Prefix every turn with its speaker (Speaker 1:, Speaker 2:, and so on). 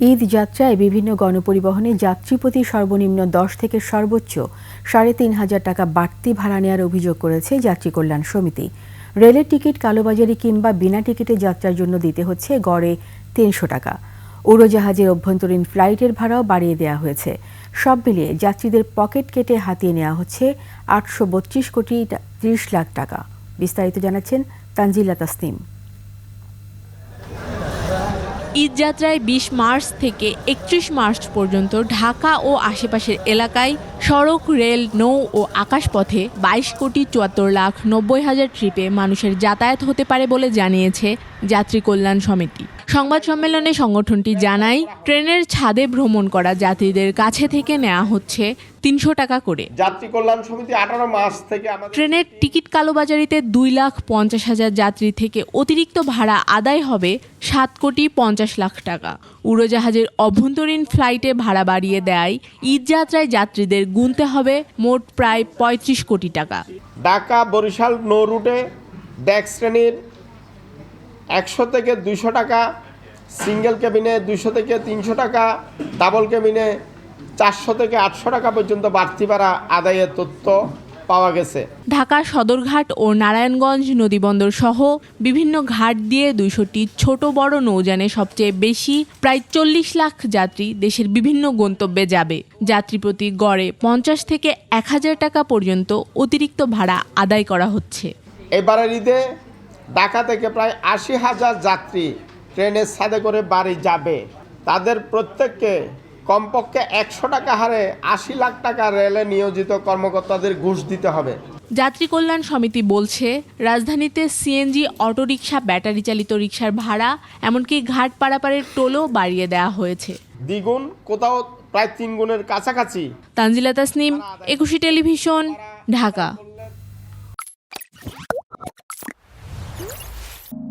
Speaker 1: ঈদ যাত্রায় বিভিন্ন গণপরিবহনে যাত্রীপ্রতি সর্বনিম্ন 10 থেকে সর্বোচ্চ 3,500 টাকা বাড়তি ভাড়া নেওয়ার অভিযোগ করেছে যাত্রী কল্যাণ সমিতি। রেলের টিকিট কালোবাজারি কিংবা বিনা টিকিটে যাত্রার জন্য দিতে হচ্ছে গড়ে 300 টাকা। উড়োজাহাজের অভ্যন্তরীণ ফ্লাইটের ভাড়াও বাড়িয়ে দেওয়া হয়েছে। সব মিলিয়ে যাত্রীদের পকেট কেটে হাতিয়ে নেওয়া হচ্ছে 832 কোটি 30 লাখ টাকা। বিস্তারিত জানাচ্ছেন তানজিলা তাসনিম।
Speaker 2: ঈদযাত্রায় 20 মার্চ থেকে 31 মার্চ পর্যন্ত ঢাকা ও আশেপাশের এলাকায় সড়ক, রেল, নৌ ও আকাশপথে 22,74,90,000 ট্রিপে মানুষের যাতায়াত হতে পারে বলে জানিয়েছে যাত্রী কল্যাণ সমিতি। সংবাদ সম্মেলনে সংগঠনটি জানায়, ট্রেনের ছাদে ভ্রমণ করা যাত্রীদের কাছে থেকে নেওয়া হচ্ছে 300 টাকা করে।
Speaker 3: যাত্রী কল্যাণ সমিতি 18 মার্চ থেকে
Speaker 2: ট্রেনের টিকিট কালোবাজারিতে 2,50,000 যাত্রী থেকে অতিরিক্ত ভাড়া আদায় হবে 7,50,00,000 টাকা। উড়োজাহাজের অভ্যন্তরীণ ফ্লাইটে ভাড়া বাড়িয়ে দেয় ঈদযাত্রায় যাত্রীদের গুনতে হবে মোট প্রায় 35 কোটি টাকা।
Speaker 3: ঢাকা বরিশাল নৌ রুটে ডেক্স শ্রেণীর 100 থেকে 200 টাকা, সিঙ্গেল কেবিনে 200 থেকে 300 টাকা, ডাবল কেবিনে 400 থেকে 800 টাকা পর্যন্ত বাড়তি ভাড়া আদায়ের তথ্য পাওয়া গেছে।
Speaker 2: ঢাকা সদরঘাট ও নারায়ণগঞ্জ নদীবন্দর সহ বিভিন্ন ঘাট দিয়ে 200টি ছোট বড় নৌযানে সবচেয়ে বেশি প্রায় 40 লাখ যাত্রী দেশের বিভিন্ন গন্তব্যে যাবে। যাত্রী প্রতি গড়ে 50 থেকে 1000 টাকা পর্যন্ত অতিরিক্ত ভাড়া আদায় করা হচ্ছে।
Speaker 3: এবারের ঈদে ঢাকা থেকে প্রায় 80,000 যাত্রী ট্রেনের ছাদে করে বাড়ি যাবে। তাদের প্রত্যেককে কমপক্ষে 100 টাকা হারে 80 লাখ টাকা রেলে নিয়োজিত কর্মকর্তাদের ঘুষ দিতে হবে।
Speaker 2: যাত্রী কল্যাণ সমিতি বলছে, রাজধানীতে সিএনজি, অটোরিকশা, ব্যাটারি চালিত রিকশার ভাড়া, এমনকি ঘাট পারাপারের টোলও বাড়িয়ে দেওয়া হয়েছে
Speaker 3: দ্বিগুণ, কোথাও প্রায় 3 গুণের কাছাকাছি।
Speaker 2: তানজিলা তাসনিম, 21 টেলিভিশন, ঢাকা।